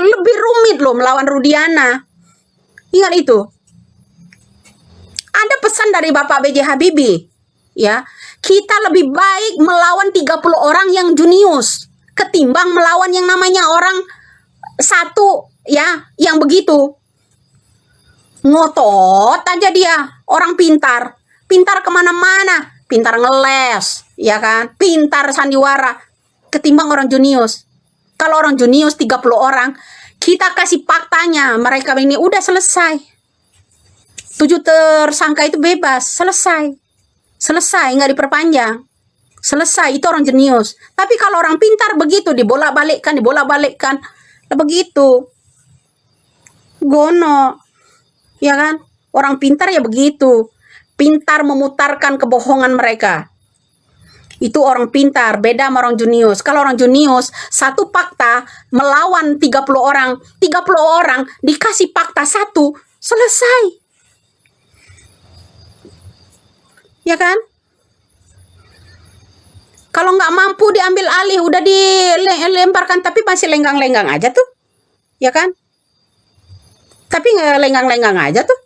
lebih rumit loh melawan Rudiana. Ingat itu. Ada pesan dari Bapak B.J. Habibie, ya. Kita lebih baik melawan 30 orang yang jenius ketimbang melawan yang namanya orang satu, ya, yang begitu. Ngotot aja dia, orang pintar. Pintar kemana-mana. Pintar ngeles, ya kan. Pintar sandiwara. Ketimbang orang jenius. Kalau orang jenius 30 orang, kita kasih faktanya. Mereka ini udah selesai. 7 tersangka itu bebas. Selesai. Selesai, nggak diperpanjang. Selesai, itu orang jenius. Tapi kalau orang pintar begitu, dibolak-balikkan. Begitu. Gono. Ya kan? Orang pintar ya begitu. Pintar memutarkan kebohongan mereka. Itu orang pintar, beda sama orang jenius. Kalau orang jenius, satu fakta melawan 30 orang dikasih fakta satu, selesai. Ya kan? Kalau nggak mampu diambil alih, udah dilemparkan, tapi masih lenggang-lenggang aja tuh. Ya kan? Tapi nggak lenggang-lenggang aja tuh.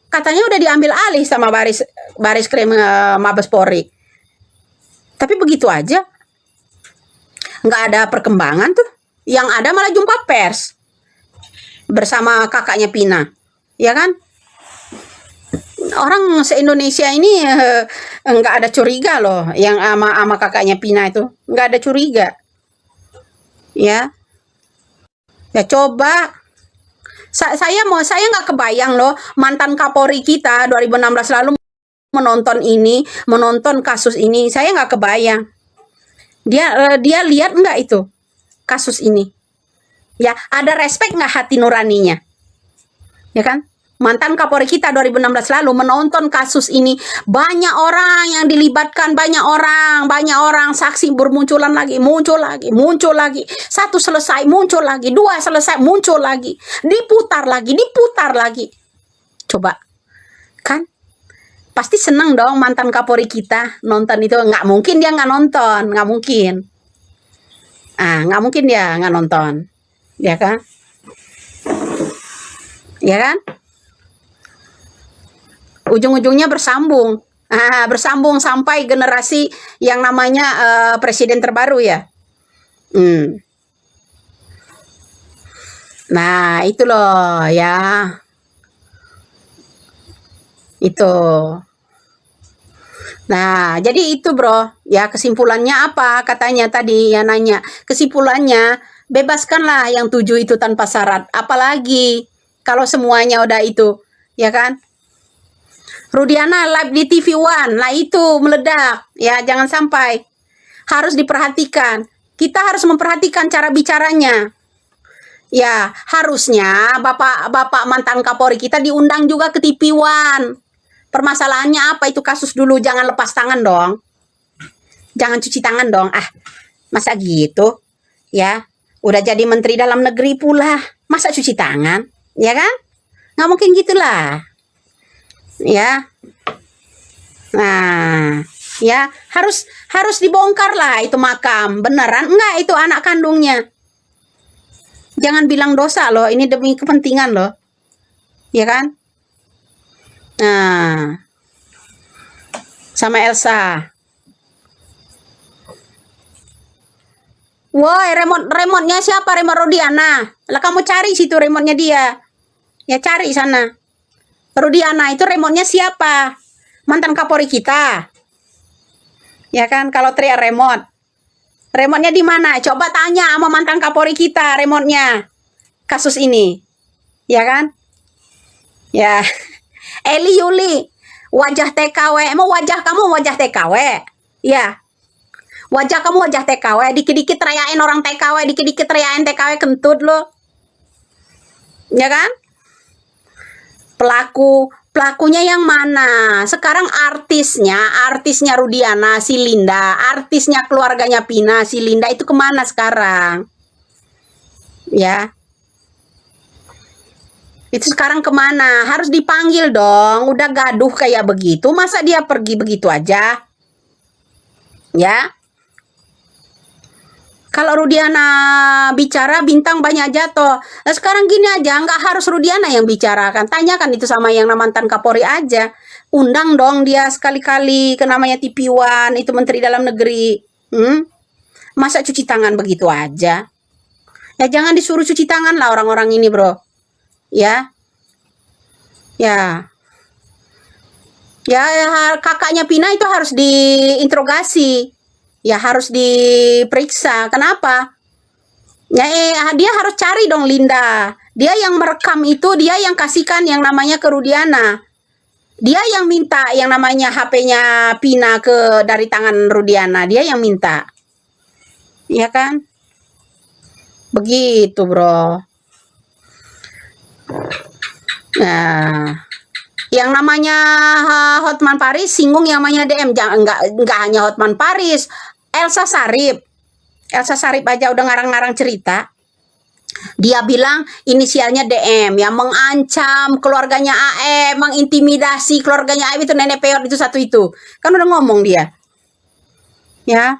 Katanya udah diambil alih sama baris krim Mabes Polri. Tapi begitu aja. Nggak ada perkembangan tuh. Yang ada malah jumpa pers. Bersama kakaknya Pina. Ya kan? Orang se-Indonesia ini nggak ada curiga loh. Yang sama kakaknya Pina itu. Nggak ada curiga. Ya. Ya coba. Saya nggak kebayang loh. Mantan Kapolri kita 2016 lalu menonton kasus ini, saya nggak kebayang. Dia lihat nggak itu kasus ini? Ya, ada respect nggak hati nuraninya? Ya kan? Mantan Kapolri kita 2016 lalu menonton kasus ini, banyak orang yang dilibatkan, banyak orang saksi bermunculan lagi, muncul lagi. Satu selesai, muncul lagi, dua selesai, muncul lagi, diputar lagi. Coba, kan? Pasti senang dong mantan Kapolri kita nonton itu. Nggak mungkin dia nggak nonton, nggak mungkin. Nggak mungkin dia nggak nonton, ya kan? Ya kan? Ujung-ujungnya bersambung. Bersambung sampai generasi yang namanya presiden terbaru ya. Nah, itu loh ya. Itu. Nah, jadi itu bro. Ya, kesimpulannya apa? Katanya tadi ya nanya. Kesimpulannya, bebaskanlah yang 7 itu tanpa syarat. Apalagi kalau semuanya udah itu, ya kan? Rudiana live di TV One, lah itu meledak. Ya, jangan sampai. Harus diperhatikan. Kita harus memperhatikan cara bicaranya. Ya, harusnya Bapak mantan Kapolri kita diundang juga ke TV One. Permasalahannya apa itu kasus dulu, jangan lepas tangan dong. Jangan cuci tangan dong. Masa gitu? Ya, udah jadi Menteri Dalam Negeri pula. Masa cuci tangan? Ya kan? Nggak mungkin gitulah. Ya. Nah, ya harus dibongkar lah itu makam. Beneran enggak itu anak kandungnya? Jangan bilang dosa loh, ini demi kepentingan loh. Ya kan? Nah, sama Elsa. Woi, remote-nya siapa? Remote Rudiana. Lah kamu cari situ remote-nya dia. Ya cari sana. Rudiana itu remote-nya siapa? Mantan Kapolri kita. Ya kan, kalau teriak remote. Remote-nya di mana? Coba tanya sama mantan Kapolri kita remote-nya. Kasus ini. Ya kan? Ya. Eli Yuli, wajah TKW. Emang wajah kamu wajah TKW? Ya. Wajah kamu wajah TKW, dikit-dikit teriakin orang TKW, dikit-dikit teriakin TKW kentut lo. Ya kan? Pelakunya yang mana? Sekarang artisnya Rudiana, si Linda, artisnya keluarganya Pina, si Linda itu kemana sekarang? Ya. Itu sekarang kemana? Harus dipanggil dong. Udah gaduh kayak begitu, masa dia pergi begitu aja? Ya. Kalau Rudiana bicara, bintang banyak jatuh. Nah, sekarang gini aja, nggak harus Rudiana yang bicara kan. Tanyakan itu sama yang mantan Kapolri aja. Undang dong dia sekali-kali ke namanya TV One, itu Menteri Dalam Negeri. Masa cuci tangan begitu aja? Ya jangan disuruh cuci tangan lah orang-orang ini, bro. Ya. Ya. Ya, kakaknya Pina itu harus diinterogasi. Ya harus diperiksa. Kenapa? Ya, dia harus cari dong Linda. Dia yang merekam itu, dia yang kasihkan yang namanya ke Rudiana. Dia yang minta yang namanya HP-nya Pina dari tangan Rudiana. Dia yang minta. Iya kan? Begitu, bro. Nah, yang namanya Hotman Paris singgung yang namanya DM. Enggak hanya Hotman Paris. Elsa Sarip aja udah ngarang-ngarang cerita. Dia bilang inisialnya DM, yang mengancam keluarganya AF, mengintimidasi keluarganya AF, itu nenek peot itu satu itu. Kan udah ngomong dia. Ya.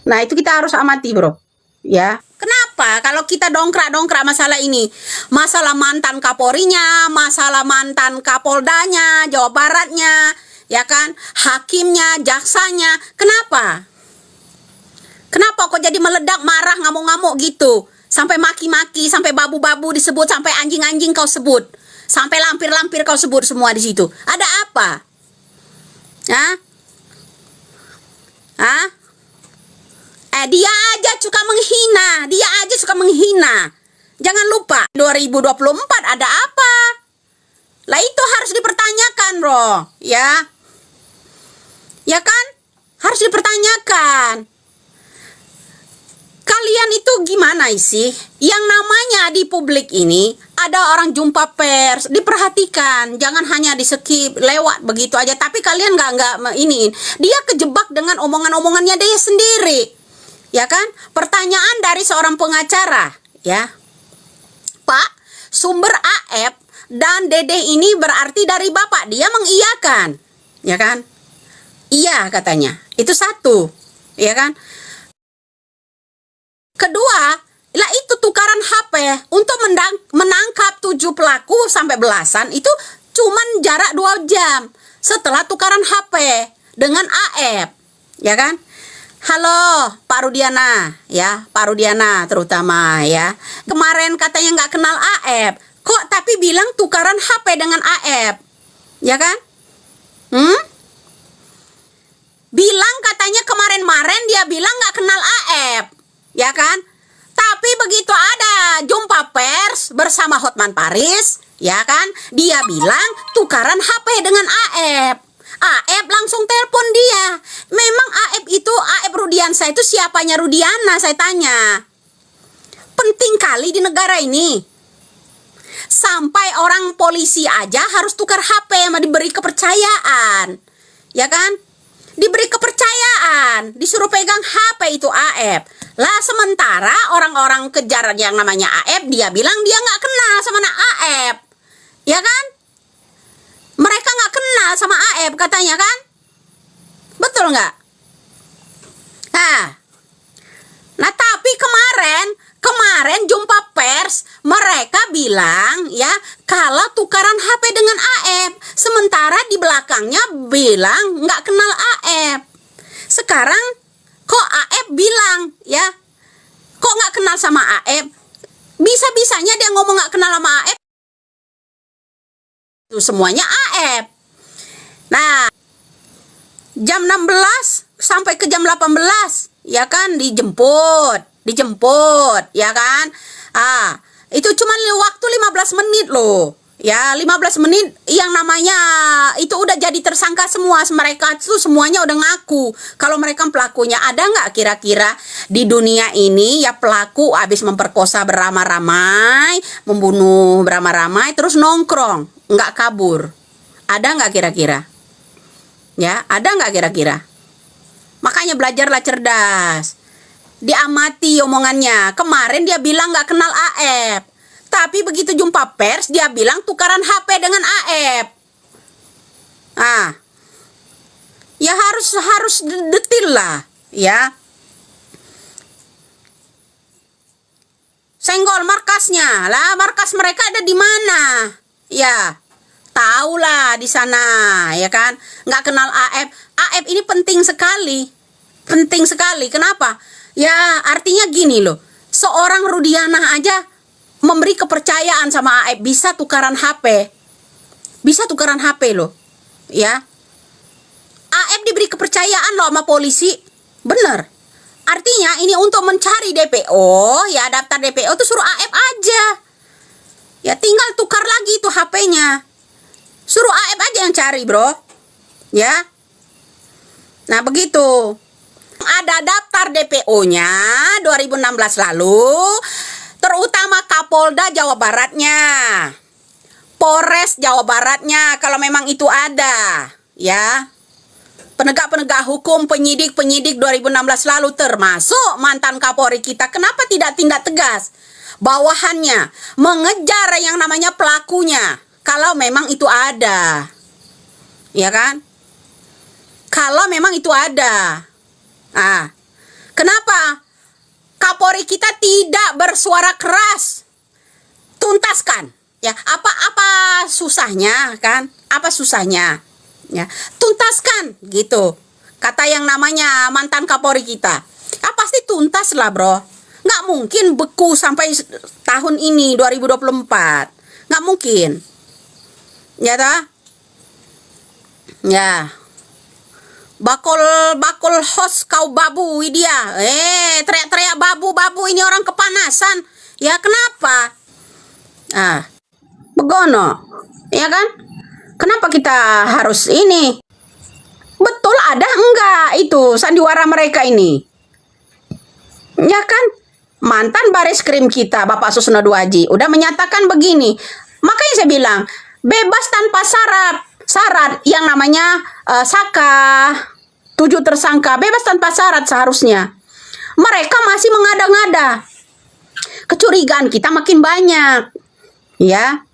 Nah, itu kita harus amati, bro. Ya. Kenapa? Kalau kita dongkrak masalah ini, masalah mantan Kapolrinya, masalah mantan Kapoldanya, Jawa Baratnya, ya kan, hakimnya, jaksanya, kenapa? Kenapa kok jadi meledak, marah, ngamuk-ngamuk gitu? Sampai maki-maki, sampai babu-babu disebut, sampai anjing-anjing kau sebut, sampai lampir-lampir kau sebut semua di situ. Ada apa? Hah? Hah? Dia aja suka menghina. Jangan lupa 2024 ada apa? Lah itu harus dipertanyakan, bro. Ya. Ya kan? Harus dipertanyakan. Kalian itu gimana sih? Yang namanya di publik ini ada orang jumpa pers, diperhatikan, jangan hanya di skip lewat begitu aja. Tapi kalian nggak ini, dia kejebak dengan omongan-omongannya dia sendiri, ya kan? Pertanyaan dari seorang pengacara, ya, Pak, sumber AF dan Dede ini berarti dari Bapak. Dia mengiyakan, ya kan? Iya katanya, itu satu, ya kan? Kedua, lah itu tukaran HP untuk menangkap 7 pelaku sampai belasan itu cuman jarak 2 jam setelah tukaran HP dengan AF, ya kan? Halo Pak Rudiana, ya Pak Rudiana terutama ya. Kemarin katanya nggak kenal AF, kok tapi bilang tukaran HP dengan AF, ya kan? Bilang katanya kemarin dia bilang nggak kenal AF. Ya kan? Tapi begitu ada jumpa pers bersama Hotman Paris, ya kan? Dia bilang tukaran HP dengan AF. AF langsung telepon dia. Memang AF itu, AF Rudiansyah itu siapanya Rudiana, saya tanya. Penting kali di negara ini. Sampai orang polisi aja harus tukar HP, sama diberi kepercayaan. Ya kan? Diberi kepercayaan, disuruh pegang HP itu AF. Lah sementara orang-orang kejar yang namanya AF, dia bilang dia nggak kenal sama AF, ya kan? Mereka nggak kenal sama AF katanya kan? Betul nggak? Nah tapi kemarin jumpa pers, mereka bilang ya kalau tukaran HP dengan AF, sementara di belakangnya bilang nggak kenal AF. Sekarang kok AF bilang ya, kok nggak kenal sama AF? Bisa-bisanya dia ngomong nggak kenal sama AF, itu semuanya AF. Nah, jam 16 sampai ke jam 18, ya kan, dijemput, ya kan? Itu cuma waktu 15 menit loh. Ya, 15 menit yang namanya itu udah jadi tersangka semua. Mereka itu semuanya udah ngaku kalau mereka pelakunya. Ada nggak kira-kira di dunia ini ya pelaku habis memperkosa beramai-ramai, membunuh beramai-ramai, terus nongkrong, nggak kabur? Ada nggak kira-kira? Ya, ada nggak kira-kira? Makanya belajarlah cerdas. Diamati omongannya. Kemarin dia bilang nggak kenal AF. Tapi begitu jumpa pers, dia bilang tukaran HP dengan AF. Ya harus detil lah, ya. Senggol markasnya. Lah, markas mereka ada di mana? Ya, tahulah di sana, ya kan? Nggak kenal AF. AF ini penting sekali. Penting sekali. Kenapa? Ya, artinya gini loh. Seorang Rudiana aja memberi kepercayaan sama AF, bisa tukaran HP. Bisa tukaran HP loh. Ya. AF diberi kepercayaan loh sama polisi. Bener. Artinya ini untuk mencari DPO, ya daftar DPO tuh suruh AF aja. Ya tinggal tukar lagi itu HP-nya. Suruh AF aja yang cari, bro. Ya. Nah, begitu. Ada daftar DPO-nya 2016 lalu, terutama Kapolda Jawa Baratnya, Polres Jawa Baratnya, kalau memang itu ada, ya. Penegak-penegak hukum, penyidik-penyidik 2016 lalu, termasuk mantan Kapolri kita, kenapa tidak tindak tegas? Bawahannya mengejar yang namanya pelakunya, kalau memang itu ada, ya kan? Kalau memang itu ada. Kenapa Kapolri kita tidak bersuara keras? Tuntaskan, ya. Apa susahnya, kan? Apa susahnya? Ya, tuntaskan gitu. Kata yang namanya mantan Kapolri kita. Pasti tuntas lah, bro. Nggak mungkin beku sampai tahun ini 2024. Nggak mungkin. Ya ta? Ya. Bakul host kau babu dia. Teriak-teriak babu ini orang kepanasan. Ya kenapa? Begono. Ya kan? Kenapa kita harus ini? Betul ada enggak itu sandiwara mereka ini? Ya kan? Mantan Bareskrim kita, Bapak Susno Duaji, udah menyatakan begini. Makanya saya bilang, bebas tanpa syarat yang namanya Saka, 7 tersangka, bebas tanpa syarat seharusnya. Mereka masih mengada-ngada. Kecurigaan kita makin banyak. Ya.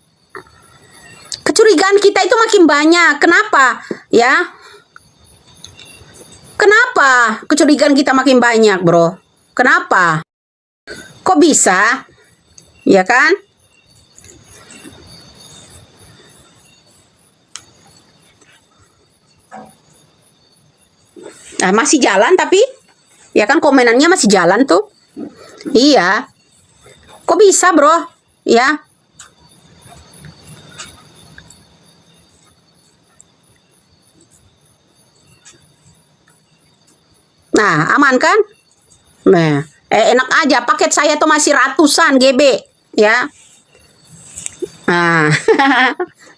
Kecurigaan kita itu makin banyak. Kenapa? Ya. Kenapa kecurigaan kita makin banyak, bro? Kenapa? Kok bisa? Ya kan? Nah, masih jalan tapi? Ya kan komenannya masih jalan tuh. Iya. Kok bisa, bro? Ya. Nah, aman kan? Nah, enak aja. Paket saya tuh masih ratusan GB, ya. Nah,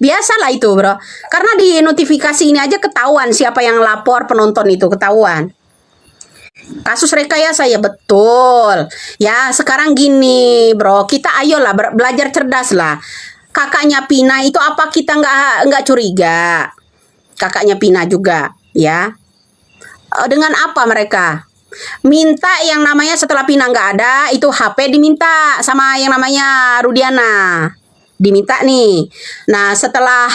biasalah itu, bro. Karena di notifikasi ini aja ketahuan siapa yang lapor penonton itu, ketahuan. Kasus rekayasa ya betul. Ya, sekarang gini, bro. Kita ayolah belajar cerdas lah. Kakaknya Pina itu apa kita nggak curiga? Kakaknya Pina juga, ya. Dengan apa mereka minta yang namanya setelah Pina nggak ada itu HP diminta sama yang namanya Rudiana, diminta nih. Nah setelah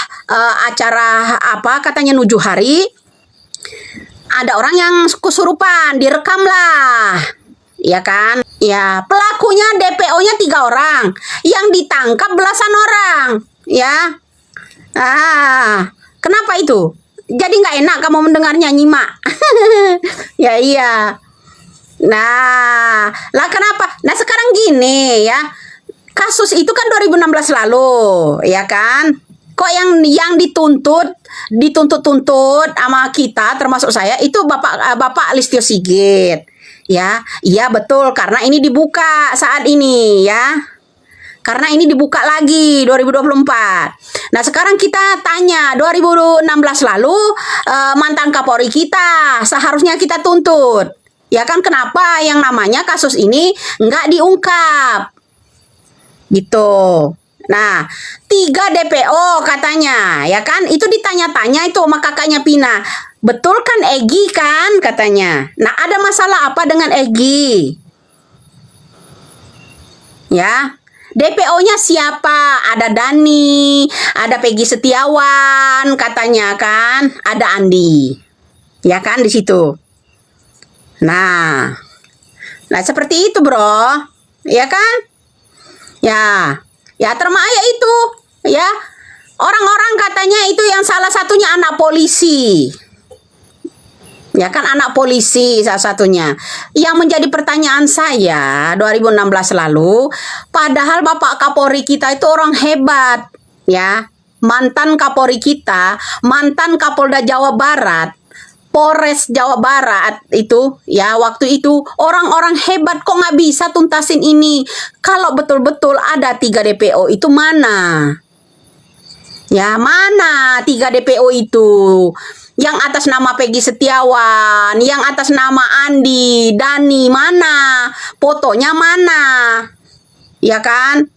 acara apa katanya 7 hari ada orang yang kesurupan, direkam lah, ya kan? Ya pelakunya DPO-nya 3 orang, yang ditangkap belasan orang, ya. Kenapa itu? Jadi nggak enak kamu mendengarnya, nyimak. Ya iya. Nah, lah kenapa? Nah sekarang gini ya, kasus itu kan 2016 lalu, ya kan? Kok yang dituntut sama kita, termasuk saya, itu Bapak Listio Sigit, ya? Iya betul, karena ini dibuka saat ini, ya. Karena ini dibuka lagi 2024. Nah sekarang kita tanya 2016 lalu mantan Kapolri kita seharusnya kita tuntut. Ya kan kenapa yang namanya kasus ini nggak diungkap? Gitu. Nah 3 DPO katanya ya kan itu ditanya-tanya itu sama kakaknya Pina. Betul kan Egi kan katanya. Nah ada masalah apa dengan Egi? Ya. DPO-nya siapa? Ada Dani, ada Peggy Setiawan, katanya kan, ada Andi, ya kan di situ. Nah seperti itu bro, ya kan? Ya, ya termasuk itu, ya. Orang-orang katanya itu yang salah satunya anak polisi. Ya kan anak polisi salah satunya. Yang menjadi pertanyaan saya 2016 lalu, padahal Bapak Kapolri kita itu orang hebat, ya. Mantan Kapolri kita, mantan Kapolda Jawa Barat, Polres Jawa Barat itu, ya waktu itu orang-orang hebat kok nggak bisa tuntasin ini. Kalau betul-betul ada 3 DPO itu mana? Ya mana 3 DPO itu? Yang atas nama Peggy Setiawan, yang atas nama Andi, Dani, mana? Fotonya mana? Ya kan?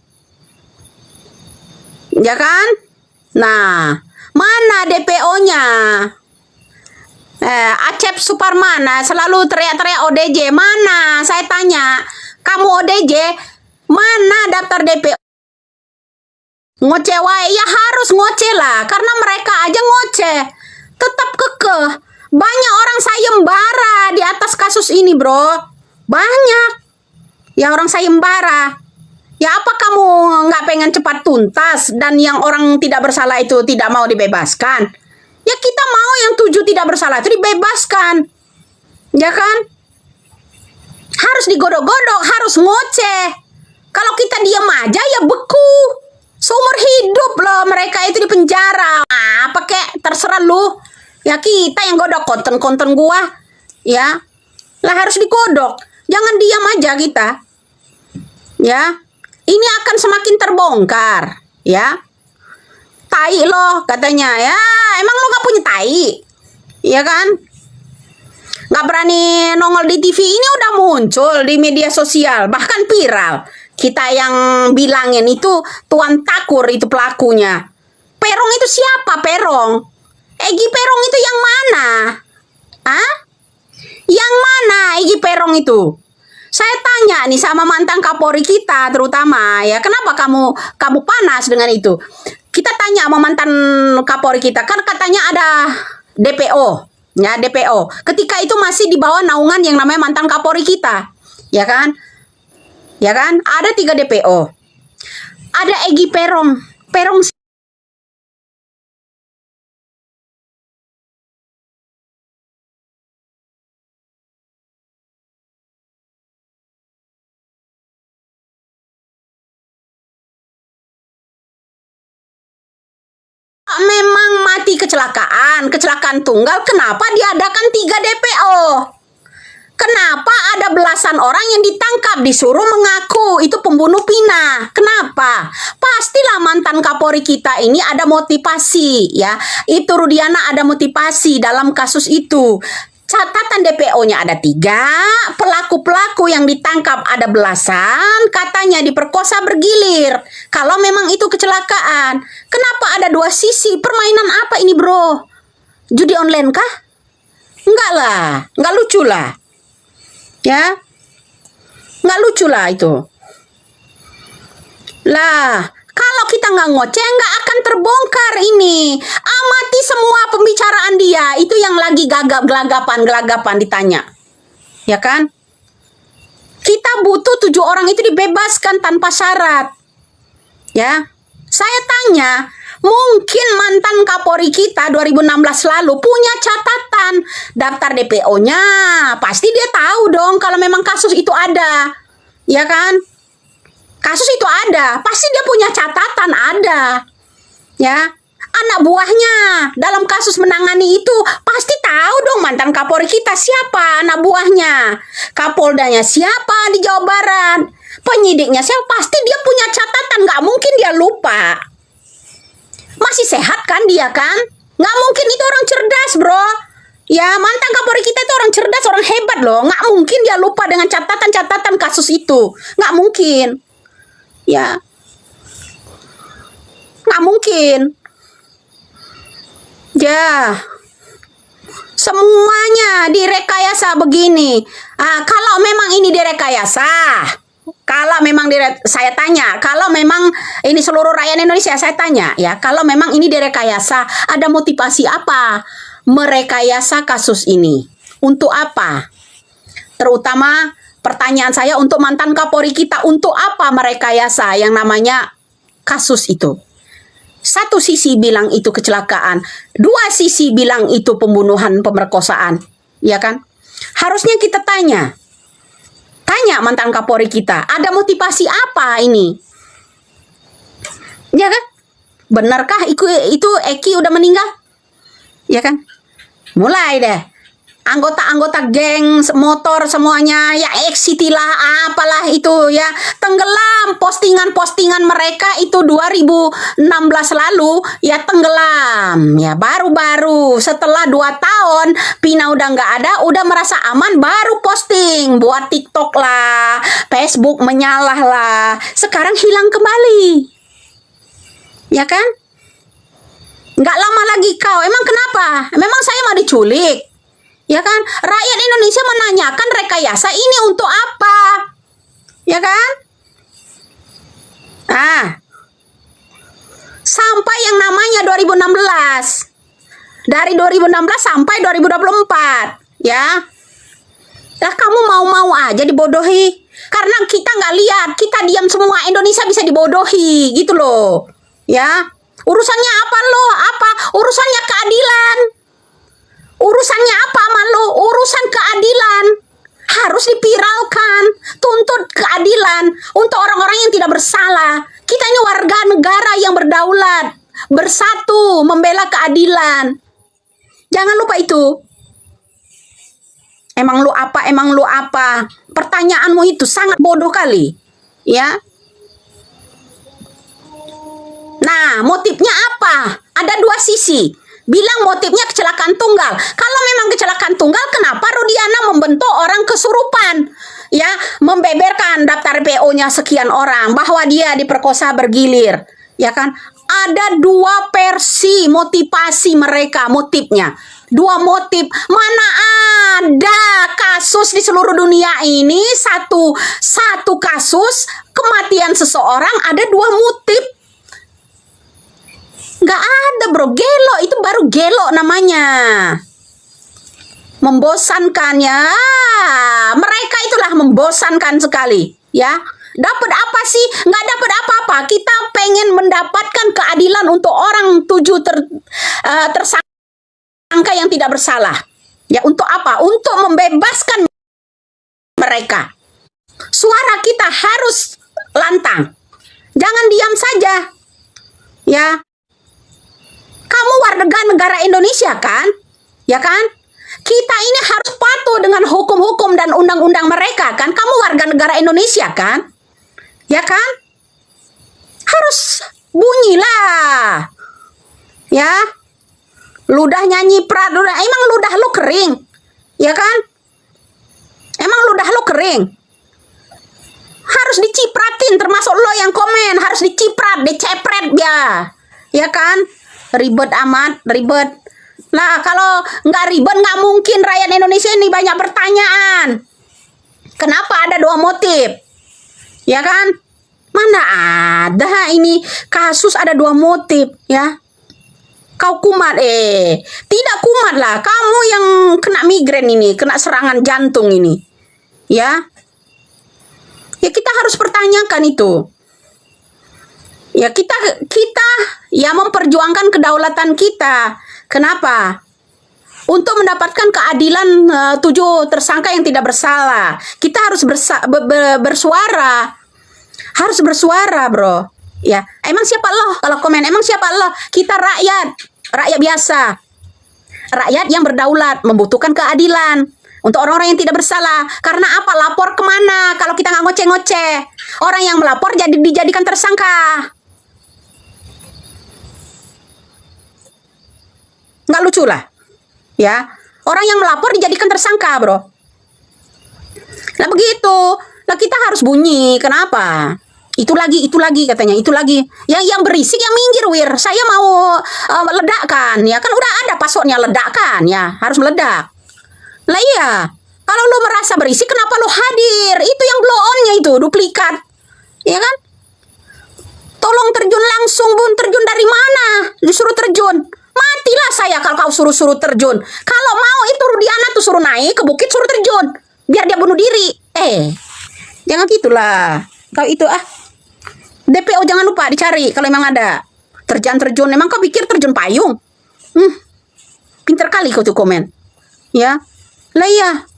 Ya kan? Nah, mana DPO-nya? Acep Suparmana selalu teriak-teriak ODJ. Mana? Saya tanya, kamu ODJ, mana daftar DPO? Ngoceh wae, ya harus ngoceh lah, karena mereka aja ngoceh. Tetap kekeh. Banyak orang sayembara di atas kasus ini, bro. Banyak. Ya orang sayembara. Ya apa kamu nggak pengen cepat tuntas dan yang orang tidak bersalah itu tidak mau dibebaskan? Ya kita mau yang 7 tidak bersalah itu dibebaskan. Ya kan? Harus digodok-godok, harus ngoceh. Kalau kita diam aja ya beku. Seumur hidup loh mereka itu di penjara. Apa kek, terserah lu. Ya kita yang godok konten-konten gua. Ya. Lah harus digodok. Jangan diam aja kita. Ya. Ini akan semakin terbongkar, ya. Tai loh katanya, ya. Emang lo gak punya tai? Ya kan? Gak berani nongol di TV, ini udah muncul di media sosial, bahkan viral. Kita yang bilangin itu Tuan Takur itu pelakunya. Perong itu siapa Perong? Egi Perong itu yang mana? Hah? Yang mana Egi Perong itu? Saya tanya nih sama mantan Kapolri kita terutama, ya kenapa kamu panas dengan itu? Kita tanya sama mantan Kapolri kita, kan katanya ada DPO, ya DPO. Ketika itu masih di bawah naungan yang namanya mantan Kapolri kita, ya kan? Ya kan? Ada 3 DPO. Ada Egi Perong. Perong memang mati kecelakaan tunggal, kenapa diadakan 3 DPO? Kenapa ada belasan orang yang ditangkap disuruh mengaku itu pembunuh Pina? Kenapa? Pastilah mantan Kapolri kita ini ada motivasi, ya. Itu Rudiana ada motivasi dalam kasus itu. Catatan DPO-nya ada 3, pelaku-pelaku yang ditangkap ada belasan, katanya diperkosa bergilir. Kalau memang itu kecelakaan, kenapa ada 2 sisi? Permainan apa ini, bro? Judi online kah? Enggak lah, enggak lucu lah. Ya, nggak lucu lah itu. Lah, kalau kita nggak ngoceh, nggak akan terbongkar ini. Amati semua pembicaraan dia, itu yang lagi gelagapan ditanya. Ya kan? Kita butuh 7 orang itu dibebaskan tanpa syarat. Ya, saya tanya, mungkin mantan Kapolri kita 2016 lalu punya catatan daftar DPO-nya. Pasti dia tahu dong kalau memang kasus itu ada. Ya kan? Kasus itu ada. Pasti dia punya catatan ada. Ya. Anak buahnya dalam kasus menangani itu pasti tahu dong mantan Kapolri kita siapa anak buahnya. Kapoldanya siapa di Jawa Barat. Penyidiknya siapa. Pasti dia punya catatan. Nggak mungkin dia lupa. Masih sehat kan dia kan? Nggak mungkin itu orang cerdas, bro. Ya, mantan Kapolri kita itu orang cerdas, orang hebat loh. Nggak mungkin dia lupa dengan catatan-catatan kasus itu. Nggak mungkin. Ya. Nggak mungkin. Ya. Semuanya direkayasa begini. Kalau memang ini direkayasa, kalau memang saya tanya, kalau memang ini seluruh rakyat Indonesia saya tanya, ya, kalau memang ini direkayasa, ada motivasi apa merekayasa kasus ini? Untuk apa? Terutama Pertanyaan saya untuk mantan Kapolri kita, untuk apa merekayasa yang namanya kasus itu? Satu sisi bilang itu kecelakaan, dua sisi bilang itu pembunuhan, pemerkosaan, ya kan? Harusnya kita tanya mantan Kapolri kita, ada motivasi apa ini? Ya kan? Benarkah itu Eki udah meninggal? Ya kan? Mulai deh. Anggota-anggota geng motor semuanya ya exit lah apalah itu ya, tenggelam postingan-postingan mereka itu 2016 lalu ya, tenggelam ya, baru-baru setelah 2 tahun Pina udah nggak ada, udah merasa aman, baru posting buat TikTok lah, Facebook menyalah lah, sekarang hilang kembali, ya kan? Nggak lama lagi kau, emang kenapa? Memang saya mau diculik? Ya kan, rakyat Indonesia menanyakan rekayasa ini untuk apa? Ya kan? Sampai yang namanya 2016. Dari 2016 sampai 2024, ya. Lah kamu mau-mau aja dibodohi. Karena kita nggak lihat, kita diam semua, Indonesia bisa dibodohi, gitu loh. Ya. Urusannya apa lo? Apa? Urusannya keadilan. Urusannya apa sama lo? Urusan keadilan. Harus dipiralkan. Tuntut keadilan untuk orang-orang yang tidak bersalah. Kita ini warga negara yang berdaulat. Bersatu membela keadilan. Jangan lupa itu. Emang lu apa? Emang lu apa? Pertanyaanmu itu sangat bodoh kali. Ya. Nah, motifnya apa? Ada dua sisi. Bilang motifnya kecelakaan tunggal. Kalau memang kecelakaan tunggal, kenapa Rudiana membentuk orang kesurupan? Ya, membeberkan daftar PO-nya sekian orang bahwa dia diperkosa bergilir. Ya kan? Ada dua versi motivasi mereka, motifnya. Dua motif. Mana ada kasus di seluruh dunia ini satu kasus kematian seseorang ada dua motif. Nggak ada bro, gelo itu baru gelo namanya. Membosankan ya, mereka itulah membosankan sekali ya. Dapat apa sih? Nggak dapat apa-apa. Kita pengen mendapatkan keadilan untuk orang 7 tersangka yang tidak bersalah. Ya untuk apa? Untuk membebaskan mereka. Suara kita harus lantang. Jangan diam saja. Ya. Kamu warga negara Indonesia kan? Ya kan? Kita ini harus patuh dengan hukum-hukum dan undang-undang mereka kan? Kamu warga negara Indonesia kan? Ya kan? Harus bunyilah. Ya. Ludahnya nyiprat, emang ludah lu kering? Ya kan? Emang ludah lu kering? Harus dicipratin, termasuk lo yang komen, harus diciprat, dicepret ya. Ya kan? Ribet amat, ribet. Nah, kalau nggak ribet, nggak mungkin rakyat Indonesia ini banyak pertanyaan. Kenapa ada dua motif? Ya kan? Mana ada ini kasus ada dua motif, ya? Kau kumat, tidak kumat lah. Kamu yang kena migrain ini, kena serangan jantung ini. Ya? Ya kita harus pertanyakan itu. Ya kita ya memperjuangkan kedaulatan kita. Kenapa? Untuk mendapatkan keadilan 7 tersangka yang tidak bersalah. Kita harus bersuara. Harus bersuara, bro. Ya, emang siapa lo? Kalau komen, emang siapa lo? Kita rakyat biasa. Rakyat yang berdaulat, membutuhkan keadilan. Untuk orang-orang yang tidak bersalah. Karena apa? Lapor kemana? Kalau kita nggak ngoceh-ngoceh. Orang yang melapor dijadikan tersangka. Nggak lucu lah. Ya. Orang yang melapor dijadikan tersangka, bro. Nah begitu. Nah kita harus bunyi. Kenapa? Itu lagi katanya. Itu lagi. Yang berisik yang minggir, Wir. Saya mau ledakkan. Ya kan udah ada pasoknya ledakkan. Ya harus meledak. Lah iya. Kalau lo merasa berisik, kenapa lo hadir? Itu yang blow on-nya itu. Duplikat. Ya kan? Tolong terjun langsung, Bun. Terjun dari mana? Disuruh terjun. Matilah saya kalau kau suruh terjun. Kalau mau itu Rudiana tuh suruh naik ke bukit, suruh terjun. Biar dia bunuh diri. Jangan gitulah. Kau itu DPO jangan lupa dicari kalau emang ada. Terjun, emang kau pikir terjun payung? Pinter kali kau tuh komen. Ya. Lah iya.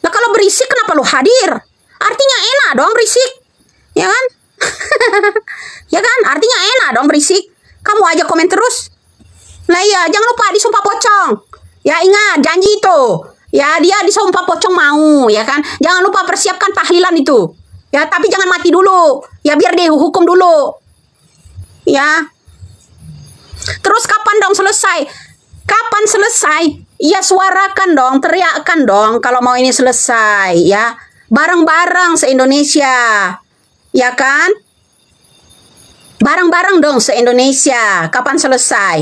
Lah kalau berisik kenapa lu hadir? Artinya enak dong berisik. Ya kan? Ya kan? Artinya enak dong berisik. Kamu aja komen terus. Lah iya, jangan lupa disumpah pocong. Ya ingat janji itu. Ya dia disumpah pocong mau, ya kan? Jangan lupa persiapkan tahlilan itu. Ya, tapi jangan mati dulu. Ya biar dihukum dulu. Ya. Terus kapan dong selesai? Kapan selesai? Ya suarakan dong, teriakkan dong kalau mau ini selesai, ya. Bareng-bareng se-Indonesia. Ya kan? Bareng-bareng dong se-Indonesia. Kapan selesai?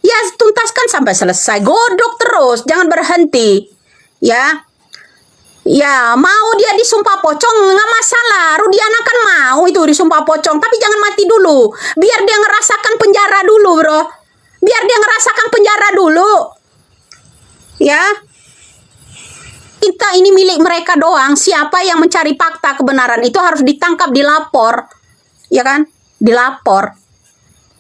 Ya tuntaskan sampai selesai. Godok terus, jangan berhenti. Ya. Ya, mau dia disumpah pocong nggak masalah. Rudiana kan mau itu disumpah pocong, tapi jangan mati dulu. Biar dia ngerasakan penjara dulu, bro. Biar dia ngerasakan penjara dulu. Ya. Kita ini milik mereka doang. Siapa yang mencari fakta kebenaran itu harus ditangkap, dilapor. Ya kan? Dilapor.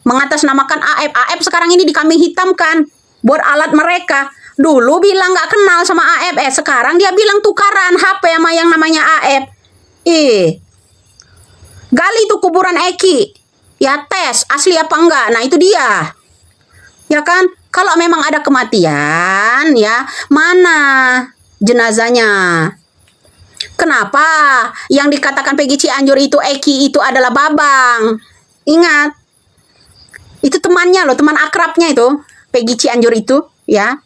Mengatasnamakan AF. AF sekarang ini dikambing hitamkan buat alat mereka. Dulu bilang nggak kenal sama AF, sekarang dia bilang tukaran HP sama yang namanya AF. Gali tuh kuburan Eki. Ya tes, asli apa enggak. Nah itu dia. Ya kan? Kalau memang ada kematian, ya mana jenazahnya? Kenapa yang dikatakan Peggy Cianjur itu Eki itu adalah Babang? Ingat. Itu temannya loh, teman akrabnya itu. Peggy Cianjur itu, ya.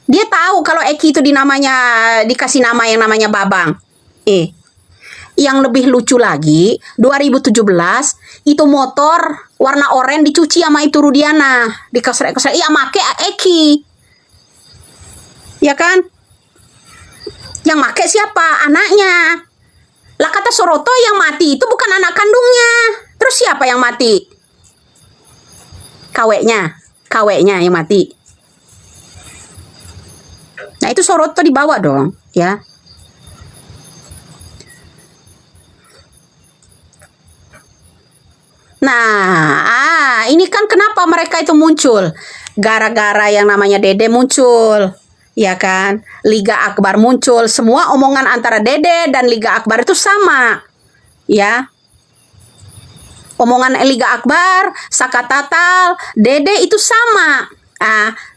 Dia tahu kalau Eki itu dikasih nama yang namanya Babang. Yang lebih lucu lagi, 2017 itu motor warna oranye dicuci sama itu Rudiana, dikesrek-kesrek. Iya, make Eki. Ya kan? Yang make siapa? Anaknya. Lah kata Soroto yang mati itu bukan anak kandungnya. Terus siapa yang mati? Kaweknya yang mati. Nah itu Soroto dibawa dong, ya. Nah, ini kan kenapa mereka itu muncul? Gara-gara yang namanya Dede muncul, ya kan? Liga Akbar muncul, semua omongan antara Dede dan Liga Akbar itu sama, ya. Omongan Liga Akbar, Saka Tatal, Dede itu sama.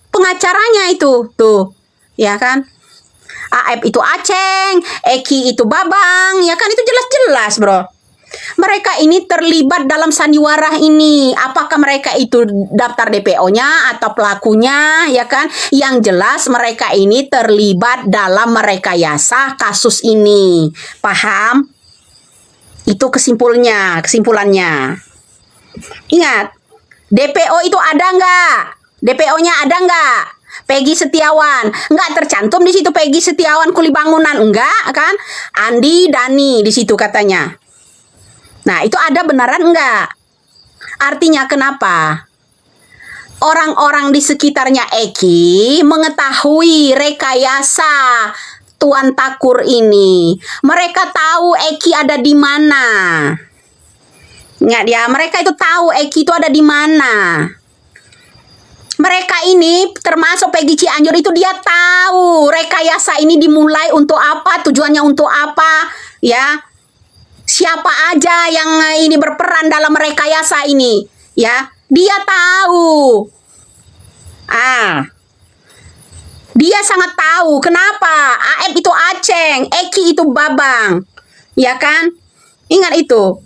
Pengacaranya itu, tuh. Ya kan? AF itu Aceng, Eki itu Babang, ya kan? Itu jelas-jelas, bro. Mereka ini terlibat dalam sandiwara ini. Apakah mereka itu daftar DPO-nya atau pelakunya, ya kan? Yang jelas mereka ini terlibat dalam merekayasa kasus ini. Paham? Itu kesimpulannya. Ingat, DPO itu ada nggak? DPO-nya ada nggak? Peggy Setiawan, nggak tercantum di situ Peggy Setiawan kuli bangunan, enggak kan? Andi Dani di situ katanya. Nah itu ada beneran enggak? Artinya kenapa? Orang-orang di sekitarnya Eki mengetahui rekayasa Tuan Takur ini. Mereka tahu Eki ada di mana. Ingat ya, mereka itu tahu Eki itu ada di mana. Mereka ini termasuk Peggy Cianjur itu dia tahu rekayasa ini dimulai untuk apa, tujuannya untuk apa, ya. Siapa aja yang ini berperan dalam rekayasa ini, ya. Dia tahu. Dia sangat tahu kenapa AF itu Aceng, Eki itu Babang. Ya kan? Ingat itu.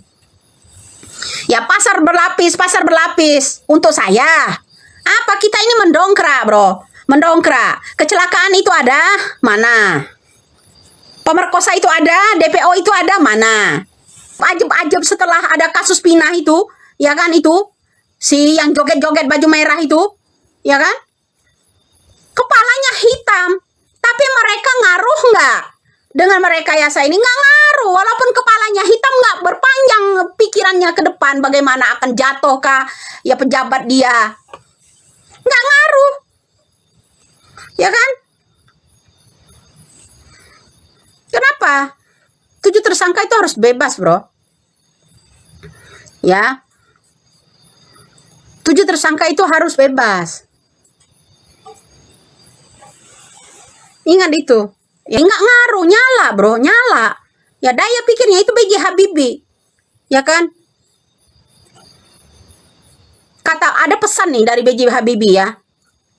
Ya pasar berlapis untuk saya. Apa kita ini mendongkrak, bro? Mendongkrak. Kecelakaan itu ada? Mana? Pemerkosa itu ada? DPO itu ada? Mana? Ajab-ajab setelah ada kasus pinah itu, ya kan itu? Si yang joget-joget baju merah itu, ya kan? Kepalanya hitam. Tapi mereka ngaruh nggak? Dengan merekayasa ini nggak ngaruh. Walaupun kepalanya hitam nggak berpanjang pikirannya ke depan. Bagaimana akan jatuh kah? Ya pejabat dia. Nggak ngaruh. Ya kan? Kenapa? 7 tersangka itu harus bebas, bro. Ya. 7 tersangka itu harus bebas. Ingat itu. Ya nggak ngaruh, nyala, bro, nyala. Ya daya pikirnya itu B.J. Habibie. Ya kan? Kata ada pesan nih dari B.J. Habibie ya.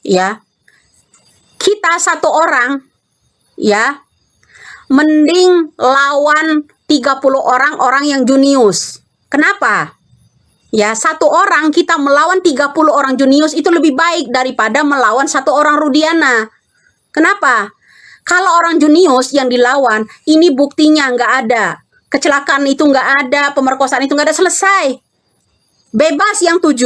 Ya. Kita satu orang ya mending lawan 30 orang yang junius. Kenapa? Ya, satu orang kita melawan 30 orang junius itu lebih baik daripada melawan satu orang Rudiana. Kenapa? Kalau orang junius yang dilawan, ini buktinya nggak ada. Kecelakaan itu nggak ada, pemerkosaan itu nggak ada, selesai. Bebas yang 7.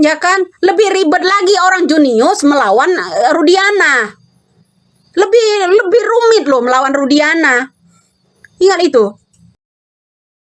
Ya kan? Lebih ribet lagi orang junius melawan Rudiana. Lebih rumit loh melawan Rudiana. Ingat itu.